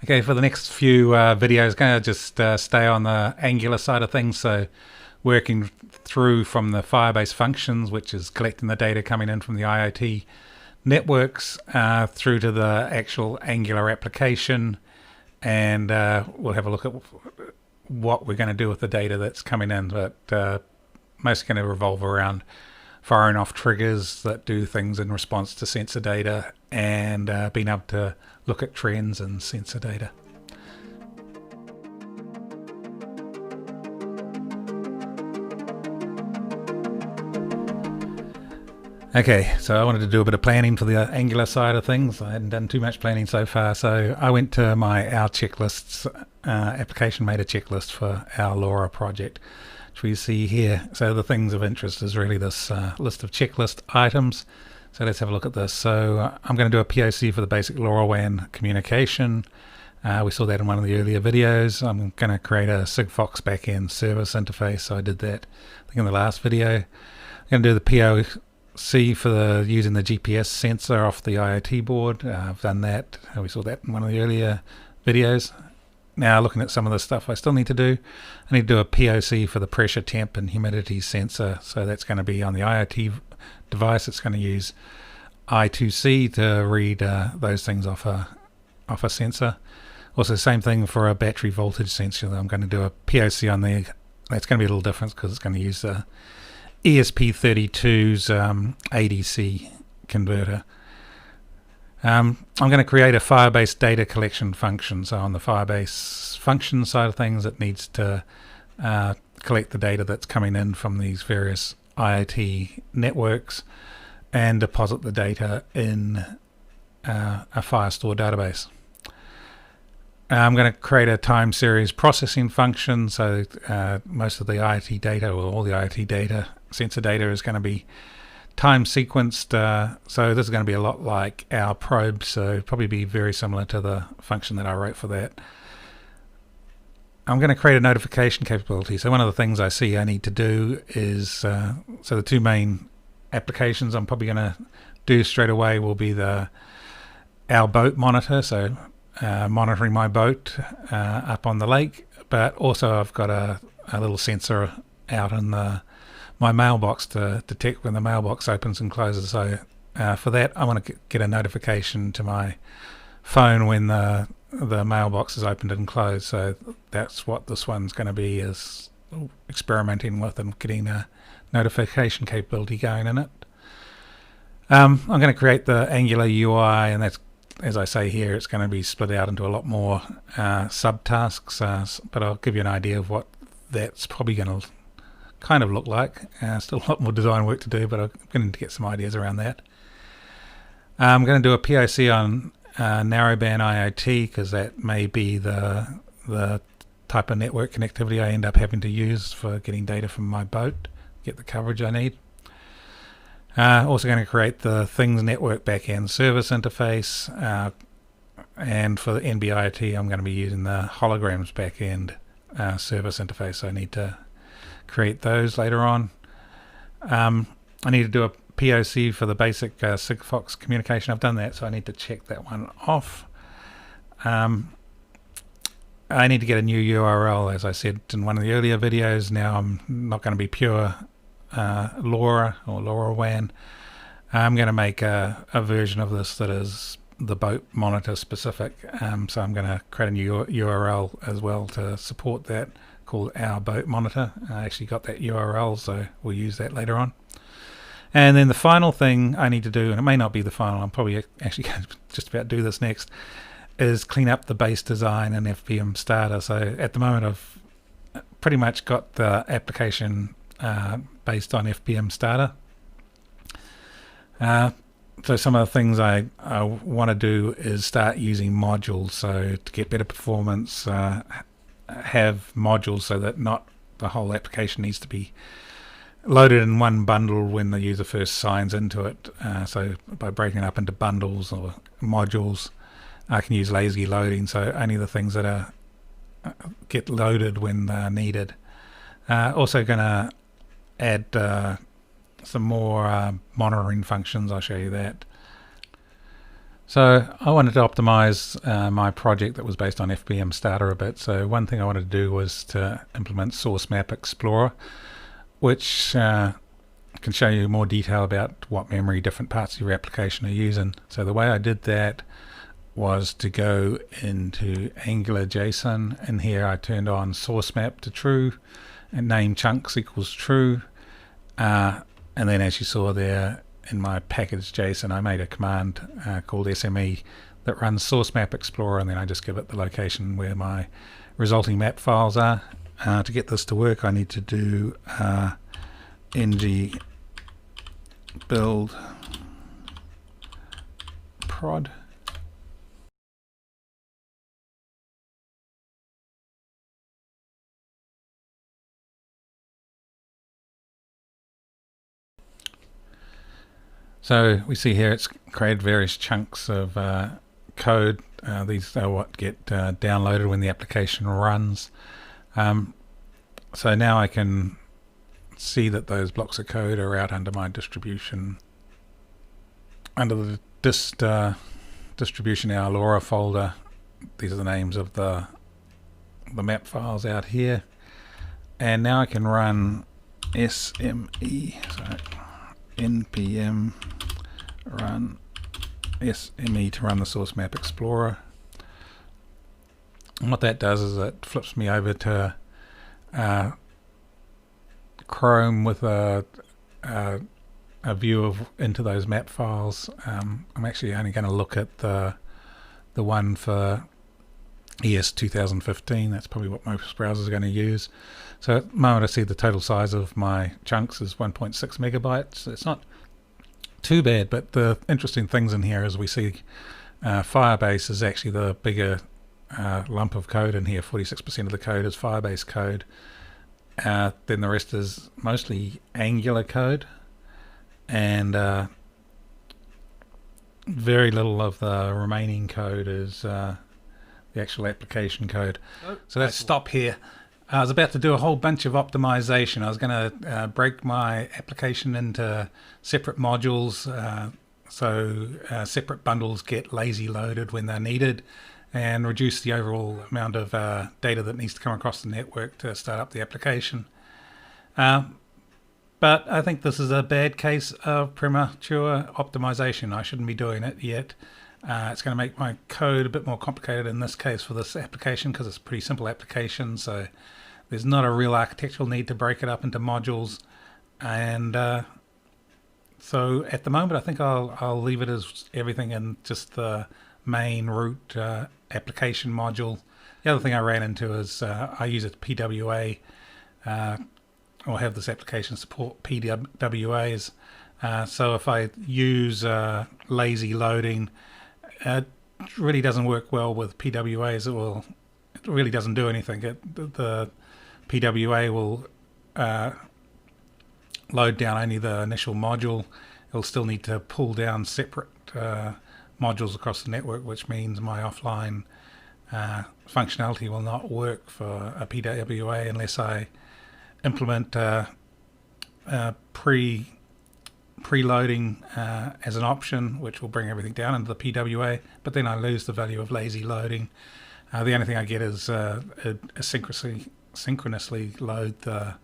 Okay, for the next few videos, going to just stay on the Angular side of things. So working through from the Firebase functions, which is collecting the data coming in from the IoT networks, through to the actual Angular application. And we'll have a look at what we're going to do with the data that's coming in. But mostly going to revolve around firing off triggers that do things in response to sensor data, and being able to look at trends and sensor data. Okay, so I wanted to do a bit of planning for the Angular side of things. I hadn't done too much planning so far, so I went to my Our Checklists application, made a checklist for ourLora project, which we see here. So the things of interest is really this list of checklist items. So let's have a look at this. So I'm going to do a POC for the basic LoRaWAN communication. We saw that in one of the earlier videos. I'm going to create a Sigfox backend service interface. So I did that, I think, in the last video. I'm going to do the POC for using the GPS sensor off the IoT board. I've done that. We saw that in one of the earlier videos. Now looking at some of the stuff I still need to do, I need to do a POC for the pressure, temp and humidity sensor. So that's going to be on the IoT device. It's going to use I2C to read those things off a sensor. Also, same thing for a battery voltage sensor. I'm going to do a POC on the. That's going to be a little different because it's going to use the ESP32's ADC converter. I'm going to create a Firebase data collection function. So on the Firebase function side of things, it needs to collect the data that's coming in from these various IoT networks and deposit the data in a Firestore database. I'm going to create a time series processing function. So most of the IoT data, or all the IoT data, sensor data, is going to be time sequenced. So this is going to be a lot like our probe, so probably be very similar to the function that I wrote for that. I'm going to create a notification capability. So one of the things I see I need to do is, so the two main applications I'm probably going to do straight away will be our boat monitor, so monitoring my boat up on the lake, but also I've got a little sensor out in my mailbox to detect when the mailbox opens and closes. So for that, I want to get a notification to my phone when the mailbox is opened and closed. So that's what this one's going to be, is experimenting with and getting a notification capability going in it. I'm going to create the Angular UI, and that's, as I say here, it's going to be split out into a lot more subtasks, but I'll give you an idea of what that's probably going to kind of look like. Still a lot more design work to do, but I'm going to get some ideas around that. I'm going to do a POC on narrowband IoT, because that may be the type of network connectivity I end up having to use for getting data from my boat, get the coverage I need. Also going to create the Things Network backend service interface, and for the NB-IOT I'm going to be using the holograms backend service interface. So I need to create those later on. I need to do a POC for the basic Sigfox communication. I've done that, so I need to check that one off. I need to get a new URL, as I said in one of the earlier videos. Now I'm not going to be pure LoRa or LoRaWAN. I'm going to make a version of this that is the boat monitor specific. So I'm going to create a new URL as well to support that, called our boat monitor. I actually got that URL, so we'll use that later on. And then the final thing I need to do, and it may not be the final, I'm probably actually going to just about do this next, is clean up the base design in fbmStarter. So at the moment I've pretty much got the application based on fbmStarter. So some of the things I want to do is start using modules, so to get better performance, have modules so that not the whole application needs to be loaded in one bundle when the user first signs into it. So by breaking it up into bundles or modules, I can use lazy loading, so only the things that get loaded when they're needed. Also going to add some more monitoring functions. I'll show you that. So I wanted to optimize my project that was based on fbmStarter a bit. So one thing I wanted to do was to implement Source Map Explorer, which can show you more detail about what memory different parts of your application are using. So the way I did that was to go into Angular JSON, and here I turned on source map to true and name chunks equals true, and then as you saw there in my package JSON, I made a command called SME that runs Source Map Explorer, and then I just give it the location where my resulting map files are. To get this to work, I need to do ng build prod. So we see here it's created various chunks of code. These are what get downloaded when the application runs. So now I can see that those blocks of code are out under my distribution, under the distribution ourLora folder. These are the names of the map files out here, and now I can run SME. So npm run SME to run the Source Map Explorer. And what that does is it flips me over to Chrome with a view into those map files. I'm actually only going to look at the one for ES 2015. That's probably what most browsers are going to use. So at the moment I see the total size of my chunks is 1.6 megabytes. It's not too bad, but the interesting things in here is we see Firebase is actually the bigger lump of code in here. 46% of the code is Firebase code. Then the rest is mostly Angular code, and very little of the remaining code is the actual application code. So let's stop here. I was about to do a whole bunch of optimization. I was going to break my application into separate modules, so separate bundles get lazy loaded when they're needed, and reduce the overall amount of data that needs to come across the network to start up the application. But I think this is a bad case of premature optimization. I shouldn't be doing it yet. It's going to make my code a bit more complicated in this case for this application, because it's a pretty simple application, so there's not a real architectural need to break it up into modules. And so at the moment I think I'll leave it as everything in just the main root application module. The other thing I ran into is I use a PWA, or have this application support PWAs. So if I use lazy loading, it really doesn't work well with PWAs. It really doesn't do anything. The PWA will load down only the initial module. It'll still need to pull down separate modules across the network, which means my offline functionality will not work for a PWA unless I implement preloading as an option, which will bring everything down into the PWA, but then I lose the value of lazy loading. The only thing I get is synchronously load the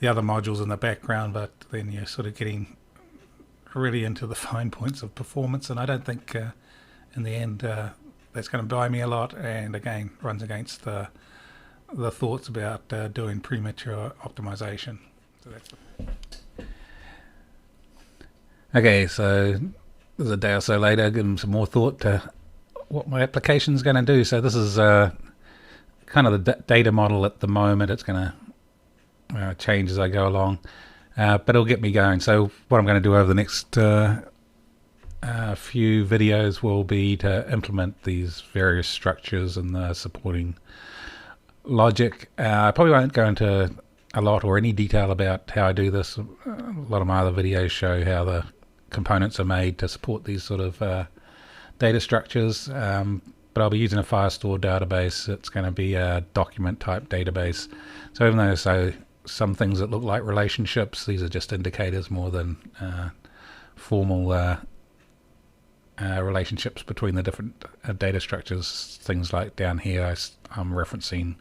other modules in the background, but then you're sort of getting really into the fine points of performance, and I don't think in the end that's going to buy me a lot, and again runs against the thoughts about doing premature optimization. So that's okay. So there's a day or so later, give them some more thought to what my application is going to do. So this is kind of the data model at the moment. It's going to change as I go along, but it'll get me going. So what I'm going to do over the next few videos will be to implement these various structures and the supporting logic. I probably won't go into a lot or any detail about how I do this. A lot of my other videos show how the components are made to support these sort of data structures, but I'll be using a Firestore database. It's going to be a document type database. So even though some things that look like relationships, these are just indicators more than formal relationships between the different data structures. Things like down here, I'm referencing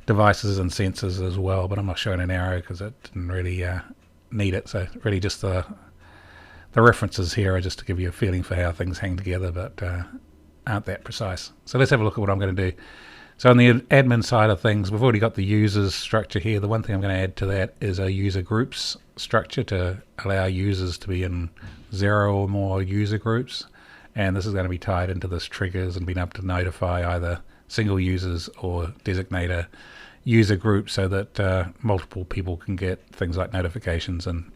devices and sensors as well, but I'm not showing an arrow because it didn't really need it. So really just the references here are just to give you a feeling for how things hang together, but aren't that precise. So let's have a look at what I'm going to do. So on the admin side of things, we've already got the users structure here. The one thing I'm going to add to that is a user groups structure to allow users to be in 0 or more user groups. And this is going to be tied into this triggers and being able to notify either single users or designate a user group so that multiple people can get things like notifications and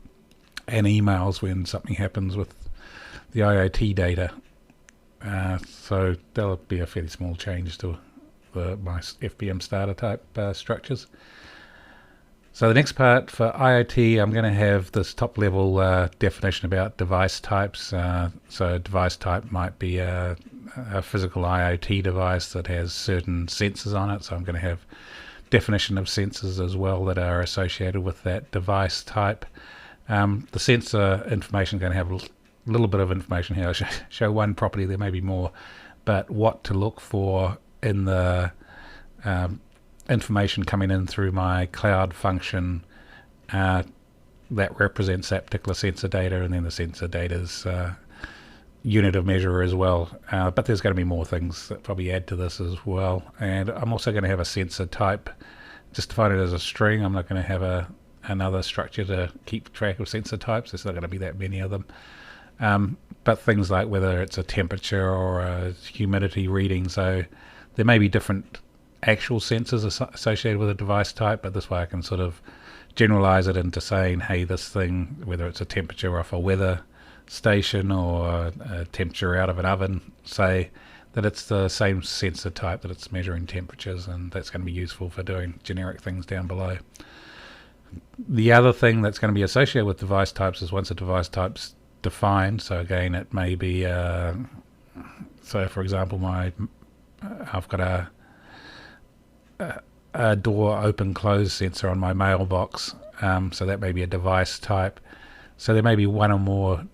emails when something happens with the IoT data. So that'll be a fairly small change to my fbmStarter type structures. So the next part for IoT, I'm going to have this top level definition about device types. So device type might be a physical IoT device that has certain sensors on it. So I'm going to have definition of sensors as well that are associated with that device type. The sensor information is going to have a little bit of information here. I'll show one property, there may be more, but what to look for in the information coming in through my cloud function that represents that particular sensor data, and then the sensor data's unit of measure as well. But there's going to be more things that probably add to this as well. And I'm also going to have a sensor type, just define it as a string. I'm not going to have another structure to keep track of sensor types. There's not going to be that many of them. But things like whether it's a temperature or a humidity reading, so there may be different actual sensors associated with a device type, but this way I can sort of generalize it into saying, hey, this thing, whether it's a temperature off a weather station or a temperature out of an oven, say that it's the same sensor type, that it's measuring temperatures, and that's going to be useful for doing generic things down below. The other thing that's going to be associated with device types is once a device type's defined, so again it may be so for example I've got a door open close sensor on my mailbox, so that may be a device type. So there may be one or more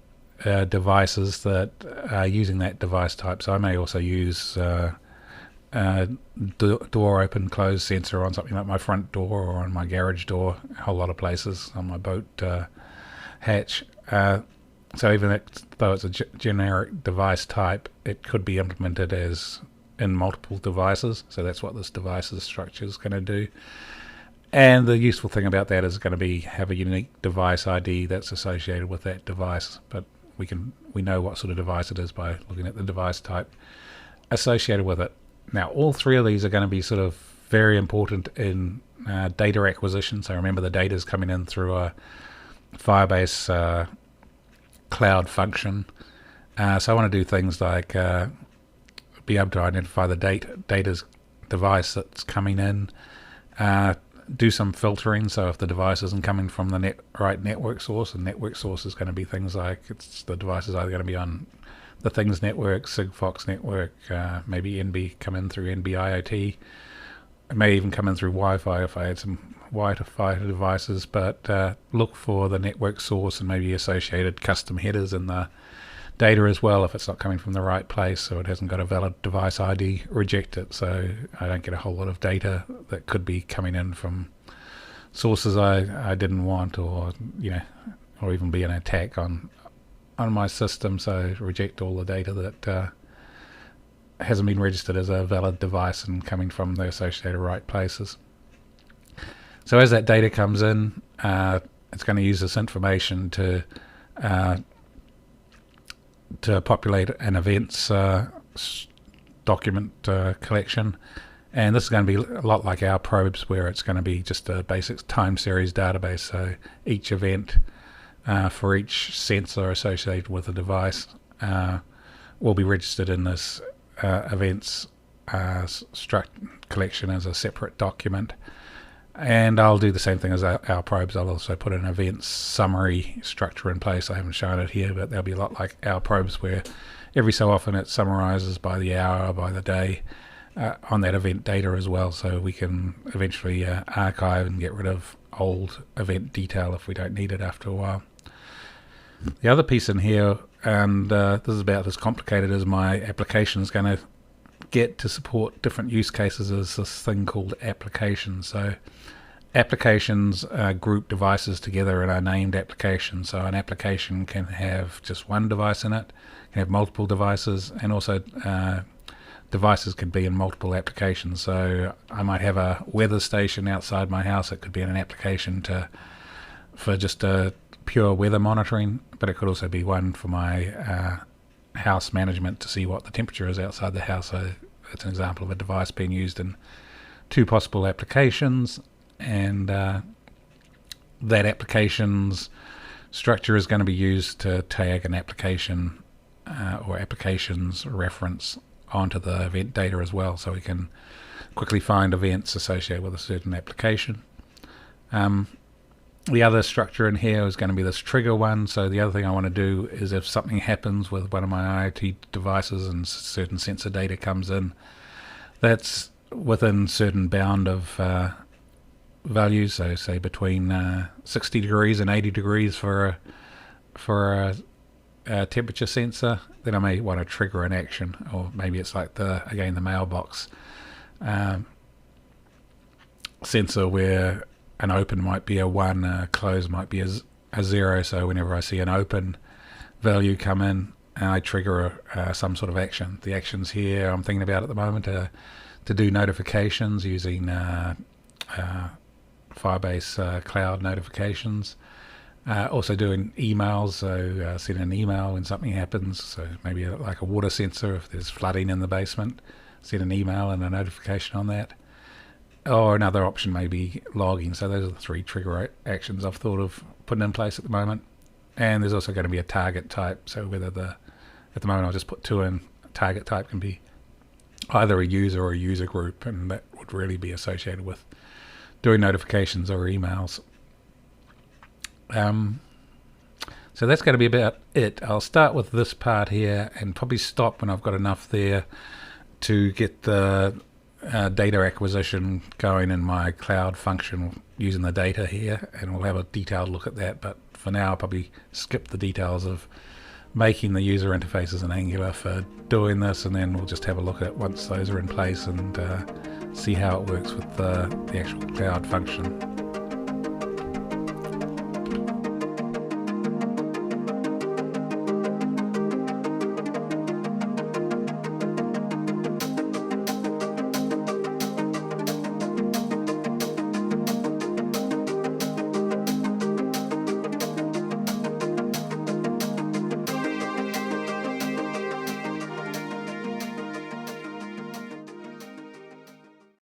devices that are using that device type. So I may also use door open close sensor on something like my front door or on my garage door, a whole lot of places, on my boat hatch. So even though it's a generic device type, it could be implemented as in multiple devices. So that's what this devices structure is going to do. And the useful thing about that is going to be have a unique device ID that's associated with that device. But we know what sort of device it is by looking at the device type associated with it. Now, all three of these are going to be sort of very important in data acquisition. So remember, the data is coming in through a Firebase cloud function. So I want to do things like be able to identify the data's device that's coming in, do some filtering. So if the device isn't coming from the right network source, and network source is going to be things like the device is either going to be on the Things network, Sigfox network, maybe NB come in through NB-IOT. It may even come in through Wi-Fi if I had some Wi-Fi devices, but look for the network source and maybe associated custom headers in the data as well. If it's not coming from the right place or it hasn't got a valid device ID, reject it, so I don't get a whole lot of data that could be coming in from sources I didn't want, or or even be an attack on my system. So reject all the data that hasn't been registered as a valid device and coming from the associated right places. So as that data comes in, it's going to use this information to populate an events document collection, and this is going to be a lot like our probes, where it's going to be just a basic time series database. So each event for each sensor associated with a device will be registered in this events collection as a separate document. And I'll do the same thing as our probes. I'll also put an events summary structure in place. I haven't shown it here, but they'll be a lot like our probes, where every so often it summarizes by the hour, by the day, on that event data as well, so we can eventually archive and get rid of old event detail if we don't need it after a while. The other piece in here and this is about as complicated as my application is going to get to support different use cases, is this thing called applications. So applications group devices together and are named applications. So an application can have just one device in it, can have multiple devices, and also devices can be in multiple applications. So I might have a weather station outside my house. It could be in an application for just a pure weather monitoring, but it could also be one for my house management to see what the temperature is outside the house. So it's an example of a device being used in two possible applications, and that application's structure is going to be used to tag an application or applications reference onto the event data as well, so we can quickly find events associated with a certain application. The other structure in here is going to be this trigger one. So the other thing I want to do is, if something happens with one of my IoT devices and certain sensor data comes in that's within certain bound of values, so say between 60 degrees and 80 degrees for a temperature sensor, then I may want to trigger an action. Or maybe it's like the mailbox sensor, where an open might be a 1, a close might be a 0. So whenever I see an open value come in, I trigger some sort of action. The actions here I'm thinking about at the moment are to do notifications using Firebase cloud notifications. Also doing emails, so send an email when something happens. So maybe like a water sensor, if there's flooding in the basement, send an email and a notification on that. Or another option may be logging. So those are the 3 trigger actions I've thought of putting in place at the moment. And there's also going to be a target type. So whether at the moment I'll just put 2 in. Target type can be either a user or a user group, and that would really be associated with doing notifications or emails. So that's going to be about it. I'll start with this part here and probably stop when I've got enough there to get the data acquisition going in my cloud function using the data here, and we'll have a detailed look at that. But for now, I'll probably skip the details of making the user interfaces in Angular for doing this, and then we'll just have a look at once those are in place and see how it works with the actual cloud function.